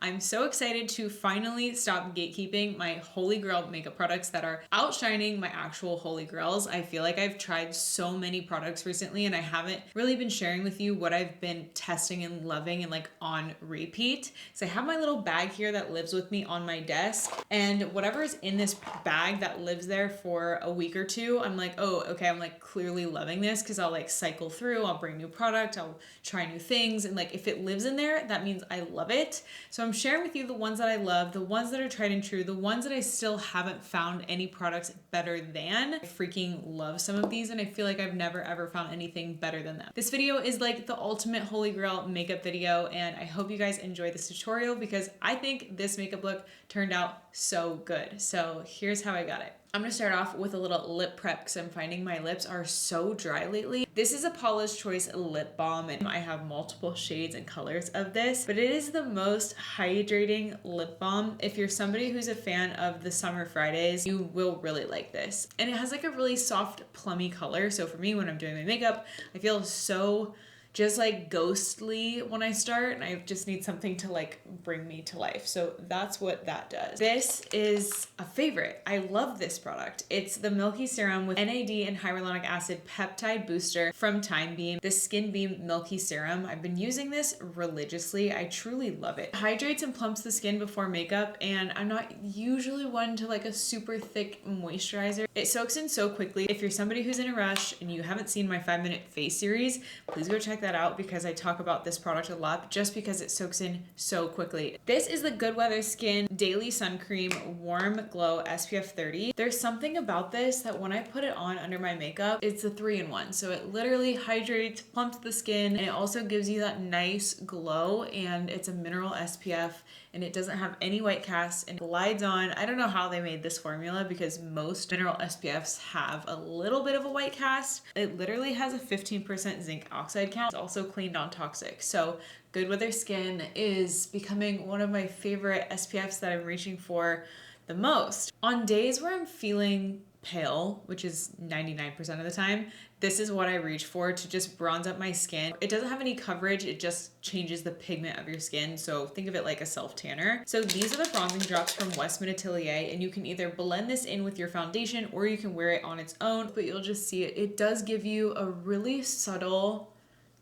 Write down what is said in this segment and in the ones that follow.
I'm so excited to finally stop gatekeeping my Holy Grail makeup products that are outshining my actual Holy Grails. I feel like I've tried so many products recently and I haven't really been sharing with you what I've been testing and loving and like on repeat. So I have my little bag here that lives with me on my desk, and whatever is in this bag that lives there for a week or two, I'm like, oh, okay, I'm like clearly loving this because I'll like cycle through, I'll bring new product, I'll try new things. And like, if it lives in there, that means I love it. So I'm sharing with you the ones that I love, the ones that are tried and true, the ones that I still haven't found any products better than. I freaking love some of these and I feel like I've never ever found anything better than them. This video is like the ultimate Holy Grail makeup video, and I hope you guys enjoy this tutorial because I think this makeup look turned out so good. So here's how I got it. I'm gonna start off with a little lip prep because I'm finding my lips are so dry lately. This is a Paula's Choice lip balm and I have multiple shades and colors of this, but it is the most hydrating lip balm. If you're somebody who's a fan of the Summer Fridays, you will really like this. And it has like a really soft plummy color. So for me, when I'm doing my makeup, I feel so just like ghostly when I start, and I just need something to like bring me to life. So that's what that does. This is a favorite. I love this product. It's the Milky Serum with NAD and hyaluronic acid peptide booster from Time Beam. The Skin Beam Milky Serum. I've been using this religiously. I truly love it. It hydrates and plumps the skin before makeup, and I'm not usually one to like a super thick moisturizer. It soaks in so quickly. If you're somebody who's in a rush and you haven't seen my 5-minute face series, please go check that out because I talk about this product a lot just because it soaks in so quickly. This is the Good Weather Skin Daily Sun Cream Warm Glow SPF 30. There's something about this that when I put it on under my makeup, it's a 3-in-1. So it literally hydrates, plumps the skin, and it also gives you that nice glow, and it's a mineral SPF and it doesn't have any white cast and glides on. I don't know how they made this formula because most mineral SPFs have a little bit of a white cast. It literally has a 15% zinc oxide count. It's also clean, non-toxic. So Good Weather Skin is becoming one of my favorite SPFs that I'm reaching for the most. On days where I'm feeling pale, which is 99% of the time, this is what I reach for to just bronze up my skin. It doesn't have any coverage, it just changes the pigment of your skin. So think of it like a self tanner. So these are the bronzing drops from Westman Atelier, and you can either blend this in with your foundation or you can wear it on its own, but you'll just see it. It does give you a really subtle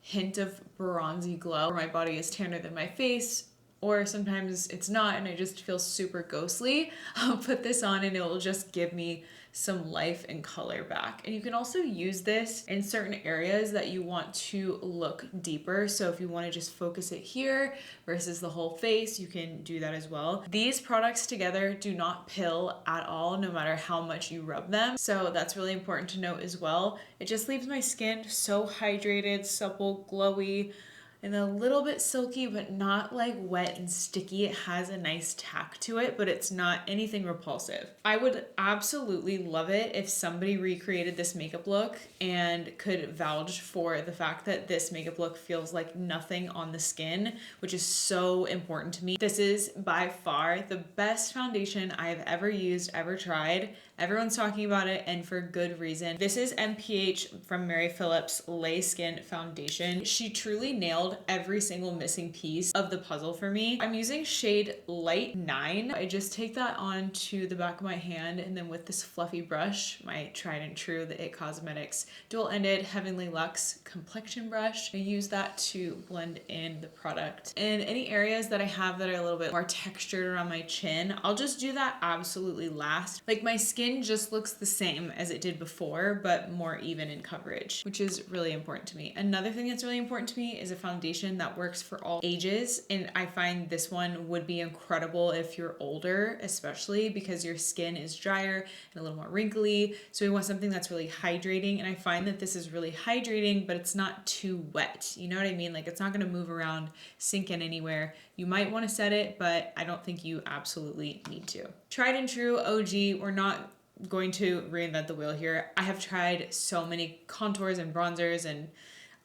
hint of bronzy glow. My body is tanner than my face, or sometimes it's not and I just feel super ghostly. I'll put this on and it will just give me some life and color back. And you can also use this in certain areas that you want to look deeper. So if you want to just focus it here versus the whole face, you can do that as well. These products together do not pill at all, no matter how much you rub them. So that's really important to note as well. It just leaves my skin so hydrated, supple, glowy, and a little bit silky, but not like wet and sticky. It has a nice tack to it, but it's not anything repulsive. I would absolutely love it if somebody recreated this makeup look and could vouch for the fact that this makeup look feels like nothing on the skin, which is so important to me. This is by far the best foundation I've ever used, ever tried. Everyone's talking about it, and for good reason. This is MPH from Mary Phillips Lay Skin Foundation. She truly nailed every single missing piece of the puzzle for me. I'm using shade Light 9. I just take that onto the back of my hand, and then with this fluffy brush, my tried and true, the IT Cosmetics dual-ended Heavenly Luxe complexion brush, I use that to blend in the product. And any areas that I have that are a little bit more textured around my chin, I'll just do that absolutely last. Like my skin just looks the same as it did before, but more even in coverage, which is really important to me. Another thing that's really important to me is a foundation that works for all ages. And I find this one would be incredible if you're older, especially because your skin is drier and a little more wrinkly. So we want something that's really hydrating. And I find that this is really hydrating, but it's not too wet. You know what I mean? Like it's not going to move around, sink in anywhere. You might want to set it, but I don't think you absolutely need to. Tried and true OG, we're not going to reinvent the wheel here. I have tried so many contours and bronzers, and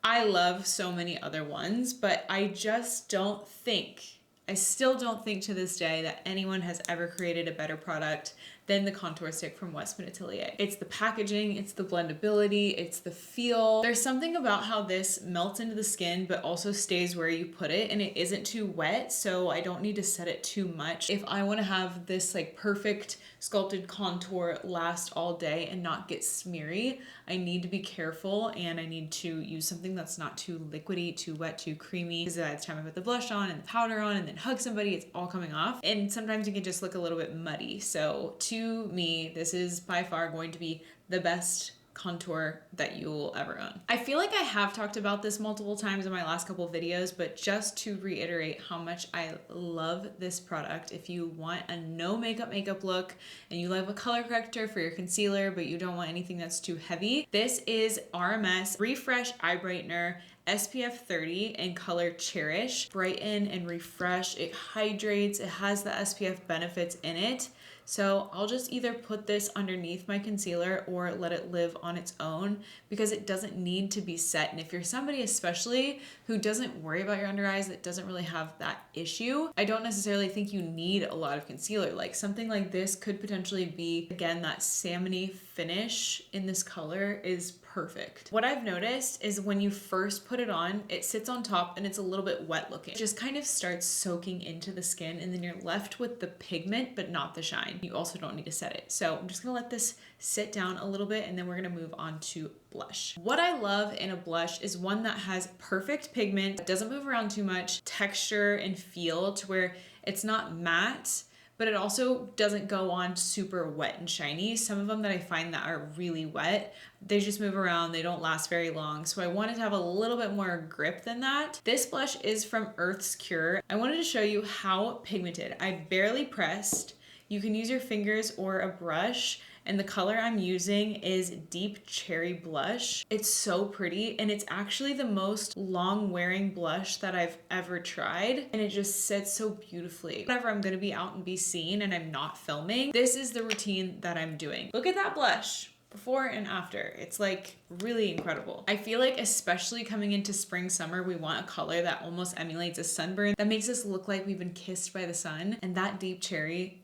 I love so many other ones, but I just I still don't think to this day that anyone has ever created a better product than the contour stick from Westman Atelier. It's the packaging, it's the blendability, it's the feel. There's something about how this melts into the skin but also stays where you put it, and it isn't too wet, so I don't need to set it too much. If I want to have this like perfect sculpted contour last all day and not get smeary, I need to be careful, and I need to use something that's not too liquidy, too wet, too creamy, because by the time I put the blush on and the powder on and then hug somebody, it's all coming off, and sometimes it can just look a little bit muddy. So to me, this is by far going to be the best contour that you will ever own. I feel like I have talked about this multiple times in my last couple of videos, but just to reiterate how much I love this product. If you want a no makeup look and you love a color corrector for your concealer, but you don't want anything that's too heavy, this is RMS Refresh Eye Brightener SPF 30 in color Cherish. Brighten and refresh, it hydrates, it has the SPF benefits in it. So I'll just either put this underneath my concealer or let it live on its own, because it doesn't need to be set. And if you're somebody especially who doesn't worry about your under eyes, that doesn't really have that issue, I don't necessarily think you need a lot of concealer. Like something like this could potentially be, again, that salmony finish in this color is perfect. What I've noticed is when you first put it on, it sits on top and it's a little bit wet looking. It just kind of starts soaking into the skin, and then you're left with the pigment but not the shine. You also don't need to set it. So I'm just gonna let this sit down a little bit, and then we're gonna move on to blush. What I love in a blush is one that has perfect pigment, doesn't move around too much, texture and feel to where it's not matte, but it also doesn't go on super wet and shiny. Some of them that I find that are really wet, they just move around, they don't last very long. So I wanted to have a little bit more grip than that. This blush is from Earth's Cure. I wanted to show you how pigmented. I barely pressed. You can use your fingers or a brush, and the color I'm using is Deep Cherry Blush. It's so pretty, and it's actually the most long-wearing blush that I've ever tried, and it just sits so beautifully. Whenever I'm gonna be out and be seen and I'm not filming, this is the routine that I'm doing. Look at that blush. Before and after. It's like really incredible. I feel like especially coming into spring, summer, we want a color that almost emulates a sunburn, that makes us look like we've been kissed by the sun, and that Deep Cherry,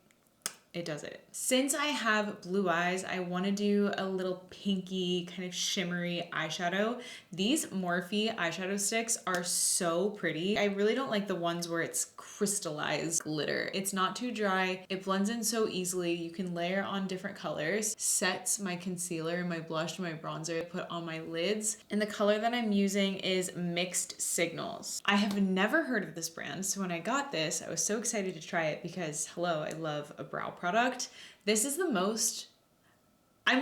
it does it. Since I have blue eyes, I want to do a little pinky kind of shimmery eyeshadow. These Morphe eyeshadow sticks are so pretty. I really don't like the ones where it's crystallized glitter. It's not too dry. It blends in so easily. You can layer on different colors. Sets my concealer, my blush, my bronzer I put on my lids. And the color that I'm using is Mixed Signals. I have never heard of this brand, so when I got this, I was so excited to try it because, hello, I love a brow product. This is the most, I'm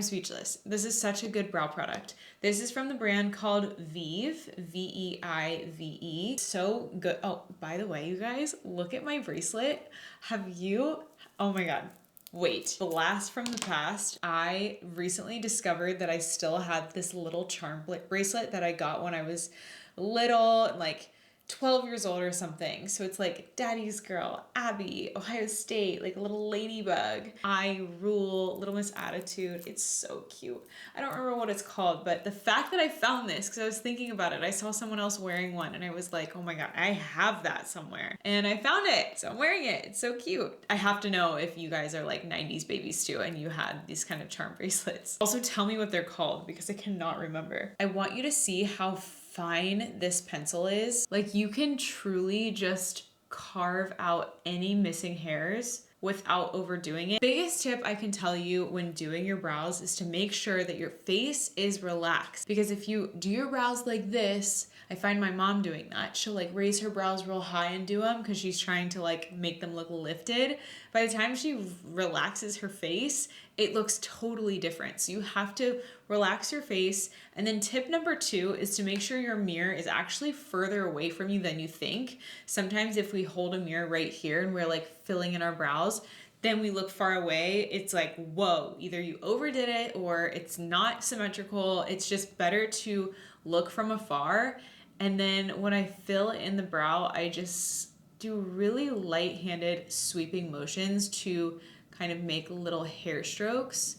speechless. This is such a good brow product. This is from the brand called Vive, V-E-I-V-E. So good. Oh, by the way, you guys, look at my bracelet. Oh my God. Wait, blast from the past. I recently discovered that I still had this little charm bracelet that I got when I was little, like 12 years old or something. So it's like Daddy's Girl, Abby, Ohio State, like a little ladybug. I Rule, Little Miss Attitude. It's so cute. I don't remember what it's called, but the fact that I found this, because I was thinking about it, I saw someone else wearing one and I was like, oh my God, I have that somewhere. And I found it, so I'm wearing it. It's so cute. I have to know if you guys are like 90s babies too and you had these kind of charm bracelets. Also tell me what they're called because I cannot remember. I want you to see how fine this pencil is. Like you can truly just carve out any missing hairs without overdoing it. Biggest tip I can tell you when doing your brows is to make sure that your face is relaxed, because if you do your brows like this, I find my mom doing that. She'll like raise her brows real high and do them because she's trying to like make them look lifted. By the time she relaxes her face, it looks totally different. So you have to relax your face. And then tip number 2 is to make sure your mirror is actually further away from you than you think. Sometimes if we hold a mirror right here and we're like filling in our brows, then we look far away, it's like, whoa, either you overdid it or it's not symmetrical. It's just better to look from afar. And then when I fill in the brow, I just do really light-handed sweeping motions to kind of make little hair strokes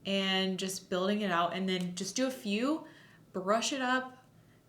and just building it out, and then just do a few, brush it up,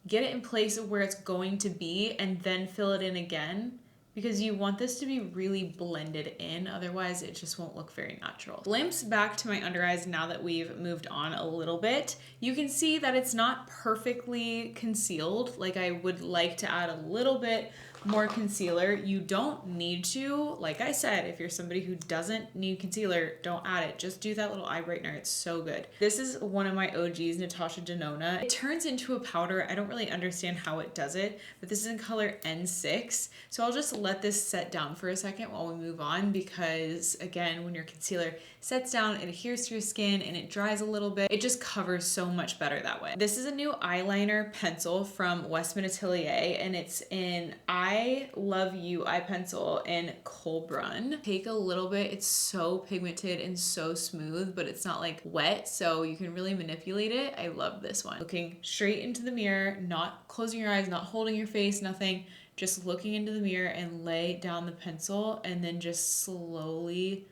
get it in place of where it's going to be, and then fill it in again. because you want this to be really blended in, otherwise it just won't look very natural. Glimpse back to my under eyes now that we've moved on a little bit. You can see that it's not perfectly concealed. Like, I would like to add a little bit more concealer. You don't need to. Like I said, if you're somebody who doesn't need concealer, don't add it. Just do that little eye brightener. It's so good. This is one of my OGs, Natasha Denona. It turns into a powder. I don't really understand how it does it, but this is in color N6. So I'll just let this set down for a second while we move on, because again, when your concealer sets down, it adheres to your skin and it dries a little bit. It just covers so much better that way. This is a new eyeliner pencil from Westman Atelier, and it's in I Love You eye pencil in Coal Brun. Take a little bit. It's so pigmented and so smooth, but it's not like wet, so you can really manipulate it. I love this one. Looking straight into the mirror, not closing your eyes, not holding your face, nothing. Just looking into the mirror and lay down the pencil and then just slowly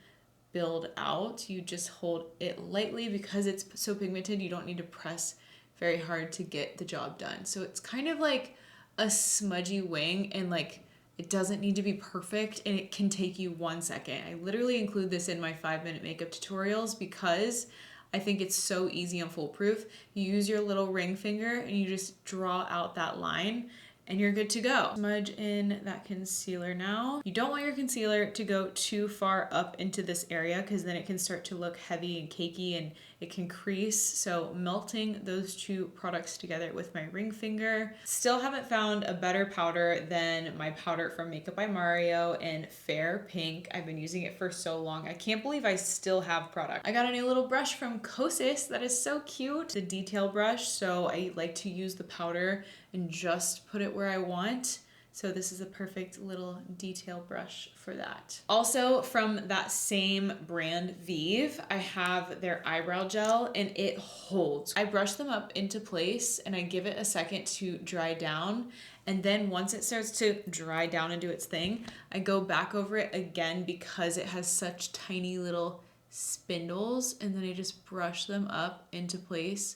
build out. You just hold it lightly because it's so pigmented. You don't need to press very hard to get the job done. So it's kind of like a smudgy wing, and like it doesn't need to be perfect, and it can take you 1 second. I literally include this in my 5-minute makeup tutorials because I think it's so easy and foolproof. You use your little ring finger and you just draw out that line and you're good to go. Smudge in that concealer now. You don't want your concealer to go too far up into this area because then it can start to look heavy and cakey and it can crease. So melting those two products together with my ring finger. Still haven't found a better powder than my powder from Makeup by Mario in Fair Pink. I've been using it for so long. I can't believe I still have product. I got a new little brush from Kosas that is so cute. The detail brush, so I like to use the powder and just put it where I want. So this is a perfect little detail brush for that. Also from that same brand, Vive, I have their eyebrow gel and it holds. I brush them up into place and I give it a second to dry down. And then once it starts to dry down and do its thing, I go back over it again because it has such tiny little spindles, and then I just brush them up into place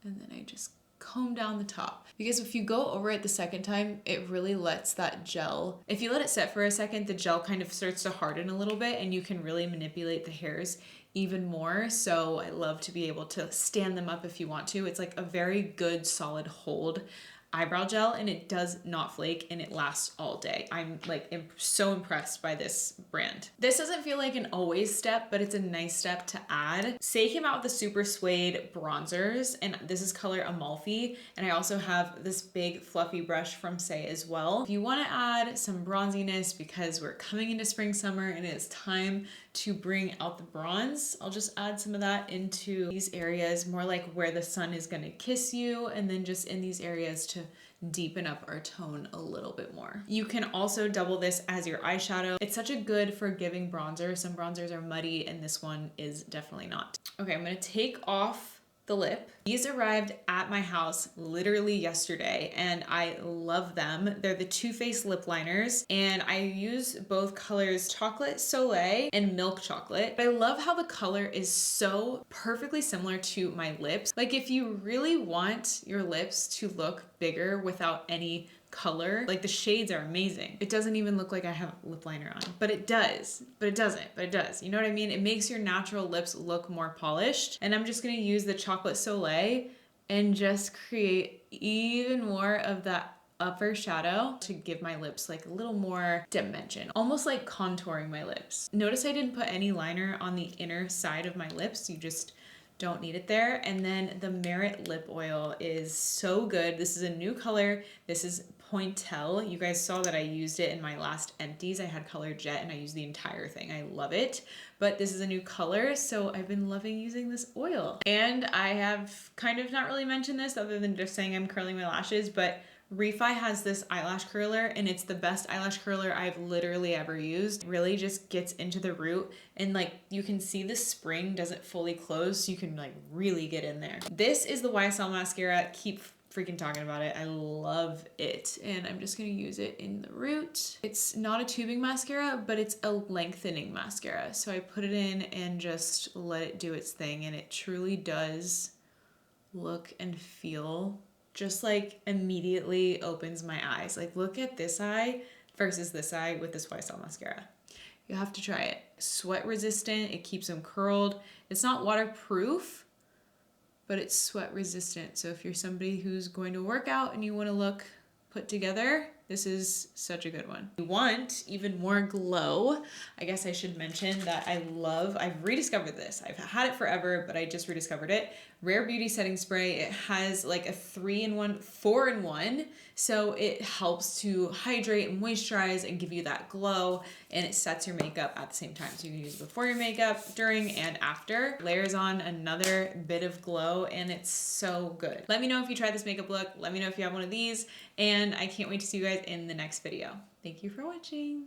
and then I just comb down the top. Because if you go over it the second time, it really lets that gel, if you let it set for a second, the gel kind of starts to harden a little bit and you can really manipulate the hairs even more. So I love to be able to stand them up if you want to. It's like a very good solid hold eyebrow gel, and it does not flake and it lasts all day. I'm like so impressed by this brand. This doesn't feel like an always step, but it's a nice step to add. Saie came out with the Super Suede bronzers, and this is color Amalfi, and I also have this big fluffy brush from Saie as well. If you want to add some bronziness because we're coming into spring, summer, and it's time to bring out the bronze, I'll just add some of that into these areas, more like where the sun is going to kiss you, and then just in these areas to deepen up our tone a little bit more. You can also double this as your eyeshadow. It's such a good forgiving bronzer. Some bronzers are muddy and this one is definitely not. Okay, I'm gonna take off the lip. These arrived at my house literally yesterday and I love them. They're the Too Faced lip liners and I use both colors Chocolate Soleil and Milk Chocolate. I love how the color is so perfectly similar to my lips. Like if you really want your lips to look bigger without any color, like the shades are amazing. It doesn't even look like I have lip liner on, but it does, but it doesn't, but it does. You know what I mean? It makes your natural lips look more polished. And I'm just gonna use the Chocolate Soleil and just create even more of that upper shadow to give my lips like a little more dimension, almost like contouring my lips. Notice I didn't put any liner on the inner side of my lips. You just don't need it there. And then the Merit lip oil is so good. This is a new color. This is Pointel. You guys saw that I used it in my last empties. I had color jet and I used the entire thing. I love it. But this is a new color, so I've been loving using this oil. And I have kind of not really mentioned this other than just saying I'm curling my lashes, but Refi has this eyelash curler and it's the best eyelash curler I've literally ever used. It really just gets into the root and like you can see the spring doesn't fully close, so you can like really get in there. This is the YSL mascara. Keep freaking talking about it. I love it. And I'm just gonna use it in the root. It's not a tubing mascara, but it's a lengthening mascara. So I put it in and just let it do its thing, and it truly does look and feel just like immediately opens my eyes. Like look at this eye. versus this eye with this YSL mascara. You have to try it. Sweat resistant, it keeps them curled. It's not waterproof, but it's sweat resistant. So if you're somebody who's going to work out and you want to look put together, this is such a good one. If you want even more glow, I guess I should mention that I've rediscovered this. I've had it forever, but I just rediscovered it. Rare Beauty Setting Spray. It has like a 3-in-1, 4-in-1. So it helps to hydrate and moisturize and give you that glow, and it sets your makeup at the same time. So you can use it before your makeup, during, and after. Layers on another bit of glow, and it's so good. Let me know if you try this makeup look. Let me know if you have one of these, and I can't wait to see you guys in the next video. Thank you for watching.